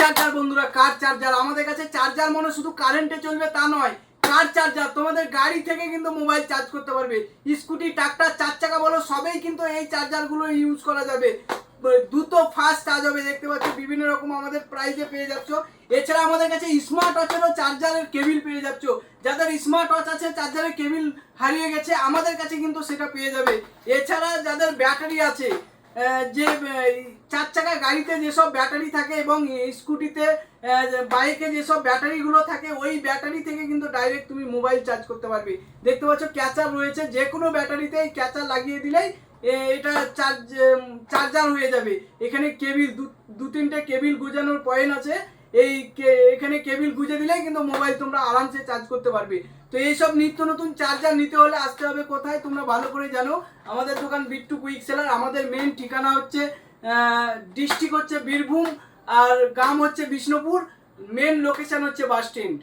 Charger বন্ধুরা, কার charger. আমাদের কাছে চার্জার মানে শুধু কারেন্টে চলবে তা নয়, কার চার্জার। তোমাদের গাড়ি থেকে কিন্তু মোবাইল চার্জ করতে পারবে, স্কুটি, ট্রাক্টর, 4 চাকা বলো, সবেই কিন্তু এই চার্জারগুলো ইউজ করা যাবে। দ্রুত ফাস্ট চার্জ হবে। দেখতে পাচ্ছ বিভিন্ন রকম আমাদের প্রাইসে পেয়ে যাচ্ছ। এছাড়া আমাদের কাছে স্মার্ট ওয়াচেরও চার্জারের কেবিল পেয়ে যাচ্ছ। যাদের স্মার্ট ওয়াচ আছে, চার্জারের কেবিল হারিয়ে গেছে, আমাদের কাছে কিন্তু সেটা পেয়ে যাবে। এছাড়া যাদের ব্যাটারি আছে, যে 4 চাকা গাড়িতে যেসব ব্যাটারি থাকে এবং স্কুটিতে, বাইকে যেসব ব্যাটারিগুলো থাকে, ওই ব্যাটারি থেকে কিন্তু ডাইরেক্ট তুমি মোবাইল চার্জ করতে পারবে। দেখতে পাচ্ছ ক্যাচার রয়েছে, যে কোনো ব্যাটারিতে ক্যাচার লাগিয়ে দিলেই এটা চার্জার হয়ে যাবে। এখানে কেবিল দু তিনটে কেবিল গুজানোর পয়েন্ট আছে। এখানে কেবিল গুজে দিলেই কিন্তু মোবাইল তোমরা আরামসে চার্জ করতে পারবে। তো এইসব নিত্য নতুন চার্জার নিতে হলে আসতে হবে কোথায় তোমরা ভালো করে জানো, আমাদের দোকান বিট্টু কুইক সেলার। আমাদের মেন ঠিকানা হচ্ছে, ডিস্ট্রিক্ট হচ্ছে বীরভূম, আর গ্রাম হচ্ছে বিষ্ণুপুর, মেন লোকেশন হচ্ছে বাস স্ট্যান্ড।